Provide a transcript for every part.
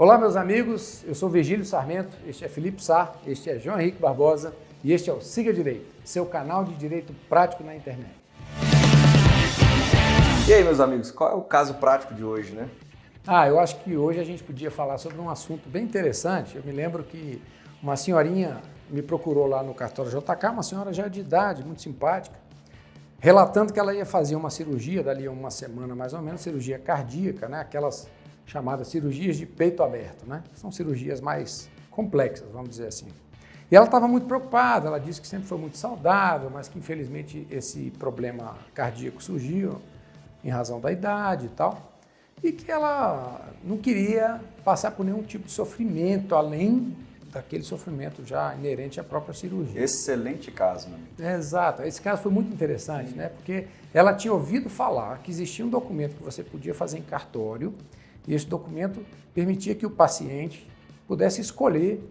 Olá, meus amigos, eu sou Virgílio Sarmento, este é Felipe Sá, este é João Henrique Barbosa e este é o Siga Direito, seu canal de direito prático na internet. E aí, meus amigos, qual é o caso prático de hoje, né? Eu acho que hoje a gente podia falar sobre um assunto bem interessante. Eu me lembro que uma senhorinha me procurou lá no cartório JK, uma senhora já de idade, muito simpática, relatando que ela ia fazer uma cirurgia dali a uma semana mais ou menos, cirurgia cardíaca, né? Aquelas chamadas cirurgias de peito aberto, né? São cirurgias mais complexas, vamos dizer assim. E ela estava muito preocupada, ela disse que sempre foi muito saudável, mas que infelizmente esse problema cardíaco surgiu em razão da idade e tal, e que ela não queria passar por nenhum tipo de sofrimento, além daquele sofrimento já inerente à própria cirurgia. Excelente caso, meu amigo. Exato. Esse caso foi muito interessante, né? Porque ela tinha ouvido falar que existia um documento que você podia fazer em cartório, e esse documento permitia que o paciente pudesse escolher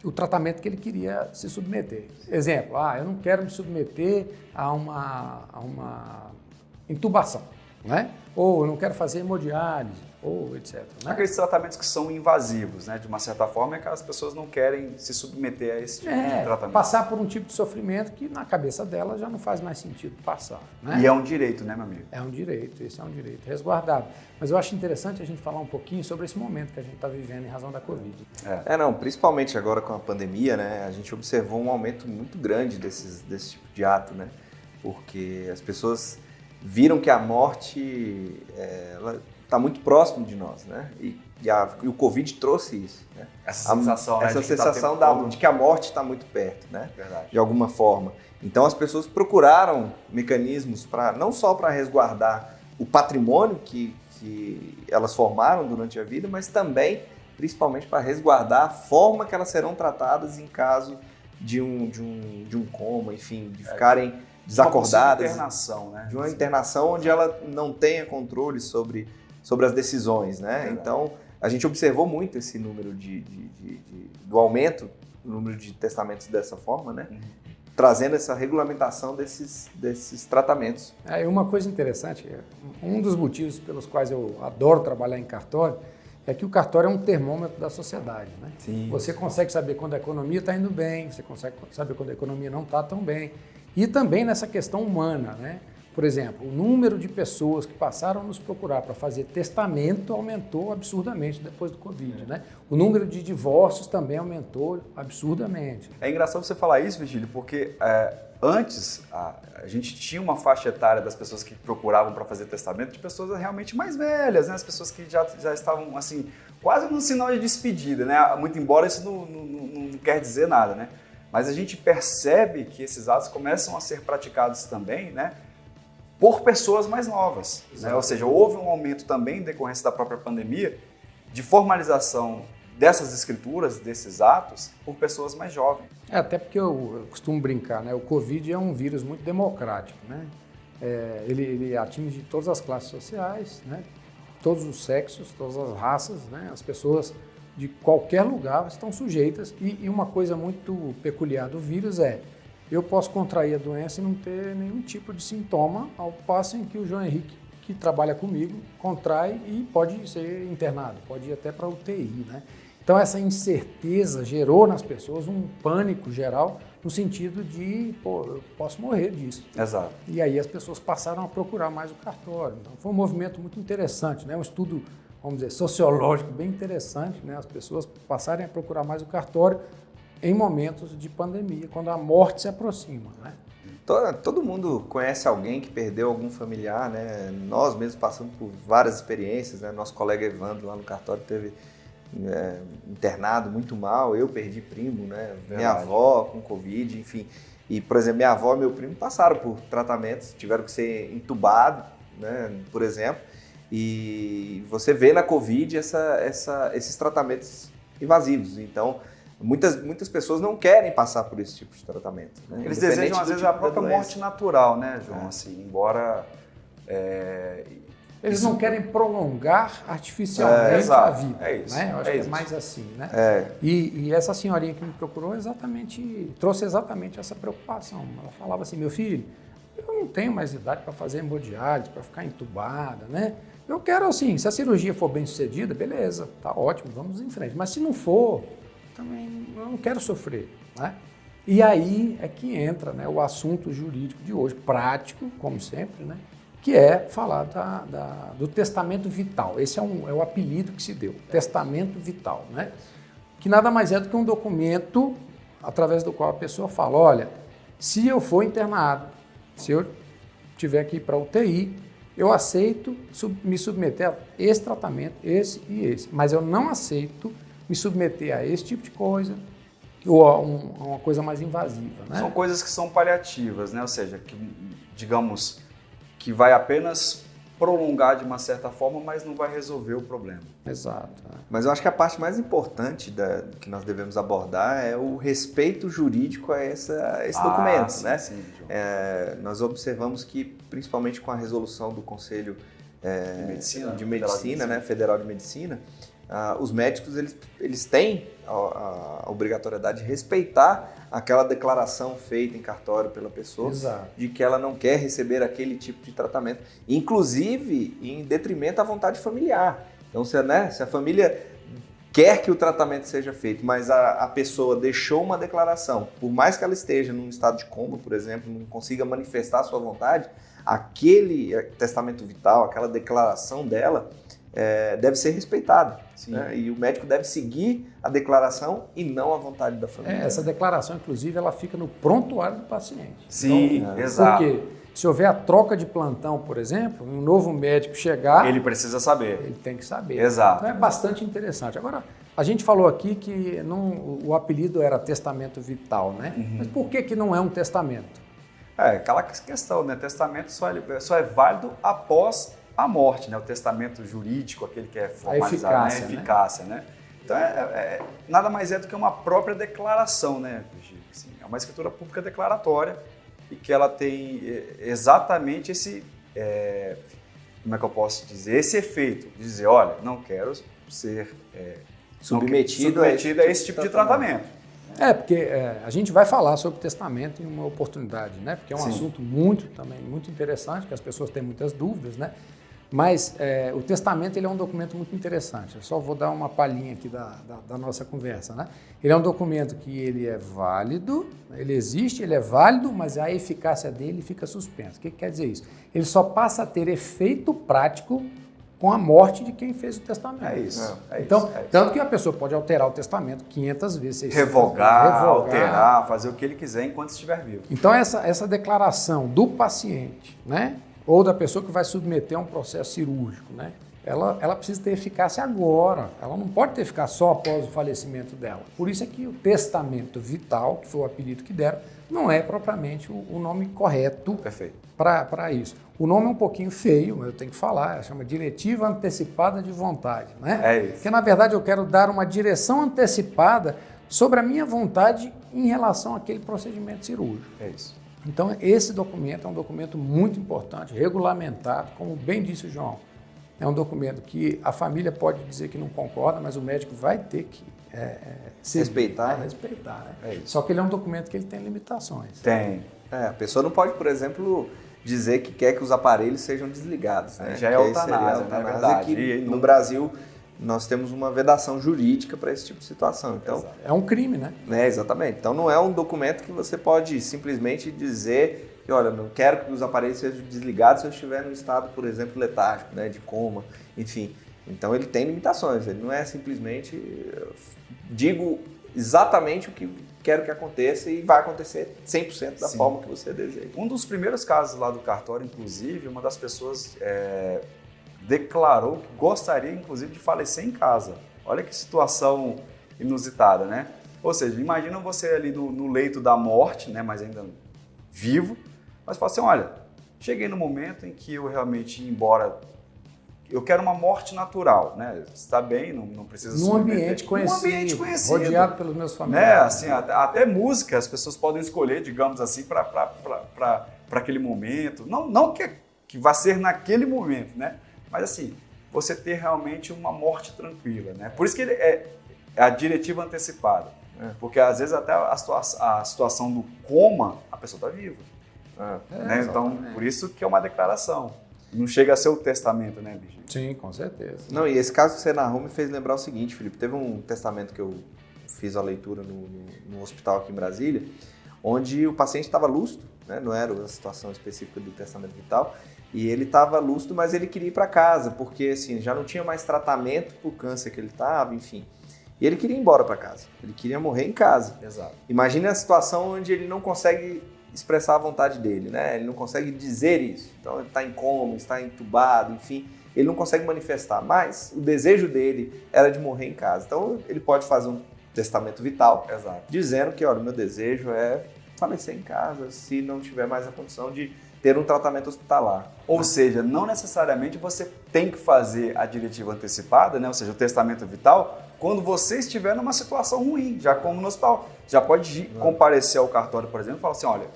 o tratamento que ele queria se submeter. Exemplo, eu não quero me submeter a uma intubação, né? Ou eu não quero fazer hemodiálise, ou etc. Né? Aqueles tratamentos que são invasivos, né? De uma certa forma, é que as pessoas não querem se submeter a esse tipo de tratamento. Passar por um tipo de sofrimento que na cabeça dela já não faz mais sentido passar. Né? E é um direito, né, meu amigo? É um direito, esse é um direito resguardado. Mas eu acho interessante a gente falar um pouquinho sobre esse momento que a gente está vivendo em razão da Covid. Principalmente agora com a pandemia, né? A gente observou um aumento muito grande desse tipo de ato, né? Porque as pessoas viram que a morte está muito próximo de nós, né? E o Covid trouxe isso, né? Essa sensação, essa né, sensação de que a morte está muito perto, né? Verdade. De alguma forma. Então as pessoas procuraram mecanismos não só para resguardar o patrimônio que elas formaram durante a vida, mas também, principalmente, para resguardar a forma que elas serão tratadas em caso de um coma, enfim, de ficarem desacordadas. Uma internação, né? De uma internação onde ela não tenha controle sobre as decisões, né? Então, a gente observou muito esse número do aumento do número de testamentos dessa forma, né? Uhum. Trazendo essa regulamentação desses tratamentos. Uma coisa interessante, um dos motivos pelos quais eu adoro trabalhar em cartório é que o cartório é um termômetro da sociedade, né? Sim. Você consegue saber quando a economia está indo bem, você consegue saber quando a economia não está tão bem. E também nessa questão humana, né? Por exemplo, o número de pessoas que passaram a nos procurar para fazer testamento aumentou absurdamente depois do Covid, né? O número de divórcios também aumentou absurdamente. É engraçado você falar isso, Virgílio, porque antes a gente tinha uma faixa etária das pessoas que procuravam para fazer testamento de pessoas realmente mais velhas, né? As pessoas que já estavam, assim, quase num sinal de despedida, né? Muito embora isso não quer dizer nada, né? Mas a gente percebe que esses atos começam a ser praticados também, né, por pessoas mais novas. Né? Ou seja, houve um aumento também, em decorrência da própria pandemia, de formalização dessas escrituras, desses atos, por pessoas mais jovens. Até porque eu costumo brincar, né? O Covid é um vírus muito democrático, né? Ele atinge todas as classes sociais, né? Todos os sexos, todas as raças, né? As pessoas de qualquer lugar estão sujeitas. E uma coisa muito peculiar do vírus eu posso contrair a doença e não ter nenhum tipo de sintoma, ao passo em que o João Henrique, que trabalha comigo, contrai e pode ser internado, pode ir até para UTI, né? Então essa incerteza gerou nas pessoas um pânico geral no sentido de, eu posso morrer disso. Exato. E aí as pessoas passaram a procurar mais o cartório. Então foi um movimento muito interessante, né? Um estudo, vamos dizer, sociológico bem interessante, né? As pessoas passarem a procurar mais o cartório em momentos de pandemia, quando a morte se aproxima, né? Todo mundo conhece alguém que perdeu algum familiar, né? Nós mesmos passamos por várias experiências, né? Nosso colega Evandro lá no cartório teve internado muito mal, eu perdi primo, né? Verdade. Minha avó com Covid, enfim. E, por exemplo, minha avó e meu primo passaram por tratamentos, tiveram que ser entubados, né? Por exemplo. E você vê na Covid esses tratamentos invasivos. Então, muitas pessoas não querem passar por esse tipo de tratamento. Né? Eles desejam, às vezes, a própria morte natural, né, João? Assim, embora... Eles não querem prolongar artificialmente a vida. É isso. Né? Eu acho que é mais assim, né? E essa senhorinha que me procurou trouxe exatamente essa preocupação. Ela falava assim, meu filho, eu não tenho mais idade para fazer hemodiálise, para ficar entubada, né? Eu quero assim, se a cirurgia for bem sucedida, beleza, tá ótimo, vamos em frente. Mas se não for, também eu não quero sofrer, né? E aí é que entra, né, o assunto jurídico de hoje, prático, como sempre, né? Que é falar do testamento vital. Esse é o apelido que se deu, testamento vital, né? Que nada mais é do que um documento através do qual a pessoa fala, olha, se eu for internado, se eu tiver que ir para UTI, eu aceito me submeter a esse tratamento, esse e esse, mas eu não aceito me submeter a esse tipo de coisa ou a uma coisa mais invasiva, né? São coisas que são paliativas, né? Ou seja, que, digamos, que vai apenas prolongar de uma certa forma, mas não vai resolver o problema. Exato. Mas eu acho que a parte mais importante que nós devemos abordar é o respeito jurídico a esse documento, sim, né? Sim, nós observamos que, principalmente com a resolução do Conselho de Medicina, né, Federal de Medicina, os médicos eles têm a obrigatoriedade de respeitar aquela declaração feita em cartório pela pessoa. Exato. De que ela não quer receber aquele tipo de tratamento, inclusive em detrimento à vontade familiar. Então, se a família quer que o tratamento seja feito, mas a pessoa deixou uma declaração, por mais que ela esteja num estado de coma, por exemplo, não consiga manifestar a sua vontade, aquele testamento vital, aquela declaração dela, deve ser respeitado, né? E o médico deve seguir a declaração e não a vontade da família. Essa declaração, inclusive, ela fica no prontuário do paciente. Sim, então, exato. Porque se houver a troca de plantão, por exemplo, um novo médico chegar... Ele precisa saber. Ele tem que saber. Exato. Então é bastante interessante. Agora, a gente falou aqui que o apelido era testamento vital, né? Mas por que não é um testamento? Aquela questão, né? Testamento só é válido após a morte, né? O testamento jurídico, aquele que é formalizado, a eficácia, né? Então, nada mais é do que uma própria declaração, né, Virgílio? Assim, é uma escritura pública declaratória e que ela tem exatamente esse, como é que eu posso dizer, esse efeito de dizer, olha, não quero ser submetido a esse tipo de tratamento. Porque a gente vai falar sobre testamento em uma oportunidade, né? Porque é um assunto muito interessante, que as pessoas têm muitas dúvidas, né? Mas o testamento ele é um documento muito interessante. Eu só vou dar uma palhinha aqui da nossa conversa, né? Ele é um documento que ele é válido, ele existe, ele é válido, mas a eficácia dele fica suspensa. O que quer dizer isso? Ele só passa a ter efeito prático com a morte de quem fez o testamento. Então, tanto que a pessoa pode alterar o testamento 500 vezes, 600 revogar, alterar, fazer o que ele quiser enquanto estiver vivo. Então, essa declaração do paciente, né, ou da pessoa que vai submeter a um processo cirúrgico, né, ela precisa ter eficácia agora. Ela não pode ter eficácia só após o falecimento dela. Por isso é que o testamento vital, que foi o apelido que deram, não é propriamente o nome correto para isso. O nome é um pouquinho feio, mas eu tenho que falar, chama Diretiva Antecipada de Vontade, né? É isso. Porque, na verdade, eu quero dar uma direção antecipada sobre a minha vontade em relação àquele procedimento cirúrgico. É isso. Então, esse documento é um documento muito importante, regulamentado, como bem disse o João. É um documento que a família pode dizer que não concorda, mas o médico vai ter que respeitar. Respeitar, né? É isso. Só que ele é um documento que ele tem limitações. Tem. A pessoa não pode, por exemplo, dizer que quer que os aparelhos sejam desligados. Né? Já é eutanásia, né? É verdade. Que no Brasil nós temos uma vedação jurídica para esse tipo de situação. Então, é um crime, né? Exatamente. Então não é um documento que você pode simplesmente dizer que, olha, não quero que os aparelhos sejam desligados se eu estiver num estado, por exemplo, letárgico, né, de coma, enfim. Então ele tem limitações, ele não é simplesmente digo exatamente o que quero que aconteça e vai acontecer 100% da forma que você deseja. Um dos primeiros casos lá do cartório, inclusive, uma das pessoas declarou que gostaria, inclusive, de falecer em casa. Olha que situação inusitada, né? Ou seja, imagina você ali no leito da morte, né, mas ainda vivo, mas fala assim, olha, cheguei no momento em que eu realmente ir embora, eu quero uma morte natural, né? Está bem, não precisa num ambiente conhecido, rodeado pelos meus familiares. Né? Assim, até música as pessoas podem escolher, digamos assim, para aquele momento. Não que vá ser naquele momento, né? Mas assim, você ter realmente uma morte tranquila, né? Por isso que é a diretiva antecipada. Porque às vezes até a situação do coma, a pessoa está viva. né? Então, por isso que é uma declaração. Não chega a ser o testamento, né, Virgílio? Sim, com certeza. Não, e esse caso que você narrou me fez lembrar o seguinte, Felipe. Teve um testamento que eu fiz a leitura no hospital aqui em Brasília, onde o paciente estava lúcido, né? Não era a situação específica do testamento vital, e ele estava lúcido, mas ele queria ir para casa, porque assim, já não tinha mais tratamento para o câncer que ele estava, enfim. E ele queria ir embora para casa, ele queria morrer em casa. Exato. Imagine a situação onde ele não consegue expressar a vontade dele, né? Ele não consegue dizer isso. Então ele está em coma, está entubado, enfim, ele não consegue manifestar, mas o desejo dele era de morrer em casa. Então ele pode fazer um testamento vital, Exato. dizendo que, olha, meu desejo é falecer em casa, se não tiver mais a condição de ter um tratamento hospitalar. Ou seja, não necessariamente você tem que fazer a diretiva antecipada, né? Ou seja, o testamento vital, quando você estiver numa situação ruim, já como no hospital. Já pode comparecer ao cartório, por exemplo, e falar assim, olha,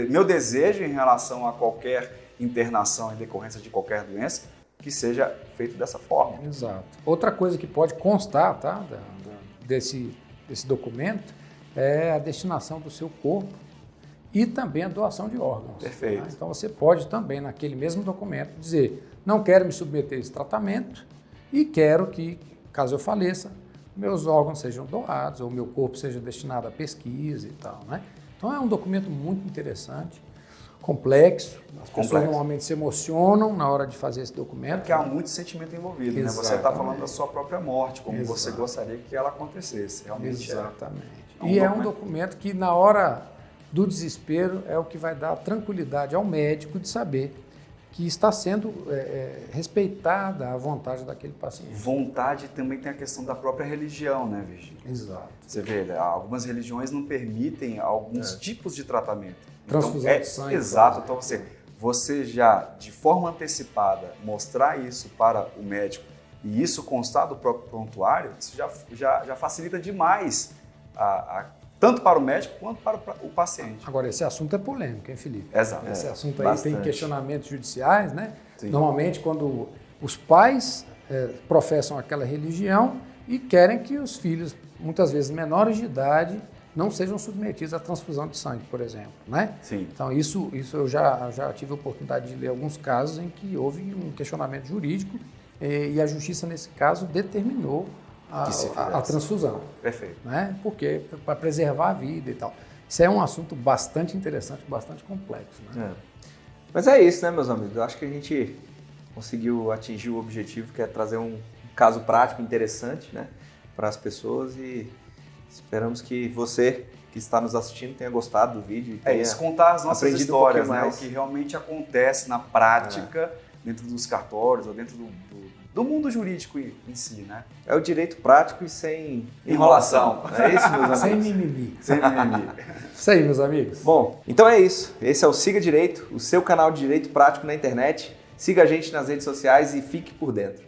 meu desejo em relação a qualquer internação em decorrência de qualquer doença, que seja feito dessa forma. Exato. Outra coisa que pode constar, tá, desse documento é a destinação do seu corpo e também a doação de órgãos. Perfeito. Tá? Então você pode também, naquele mesmo documento, dizer, não quero me submeter a esse tratamento e quero que, caso eu faleça, meus órgãos sejam doados ou meu corpo seja destinado à pesquisa e tal, né? Então é um documento muito interessante, complexo. As pessoas normalmente se emocionam na hora de fazer esse documento. Porque há muito sentimento envolvido, né? Você está falando da sua própria morte, como você gostaria que ela acontecesse. Realmente exatamente. É um documento que na hora do desespero é o que vai dar tranquilidade ao médico de saber que está sendo respeitada a vontade daquele paciente. Vontade também tem a questão da própria religião, né, Virgílio? Exato. Você vê, algumas religiões não permitem alguns tipos de tratamento. Transfusão de sangue. Exato. Então você já, de forma antecipada, mostrar isso para o médico e isso constar do próprio prontuário, isso já facilita demais tanto para o médico quanto para o paciente. Agora, esse assunto é polêmico, hein, Felipe? Exato. Esse assunto aí tem questionamentos judiciais, né? Sim. Normalmente, quando os pais professam aquela religião e querem que os filhos, muitas vezes menores de idade, não sejam submetidos à transfusão de sangue, por exemplo, né? Sim. Então, isso eu já tive a oportunidade de ler alguns casos em que houve um questionamento jurídico e a justiça, nesse caso, determinou a transfusão. Perfeito. Né? Porque para preservar a vida e tal. Isso é um assunto bastante interessante, bastante complexo. Né? Mas é isso, né, meus amigos? Eu acho que a gente conseguiu atingir o objetivo, que é trazer um caso prático interessante, né, para as pessoas, e esperamos que você que está nos assistindo tenha gostado do vídeo. E tenha contar as nossas histórias, né? O mais. que realmente acontece na prática, dentro dos cartórios ou dentro do mundo jurídico em si, né? É o direito prático e sem enrolação. É isso, meus amigos? Sem mimimi. Sem mimimi. Isso aí, meus amigos. Bom, então é isso. Esse é o Siga Direito, o seu canal de direito prático na internet. Siga a gente nas redes sociais e fique por dentro.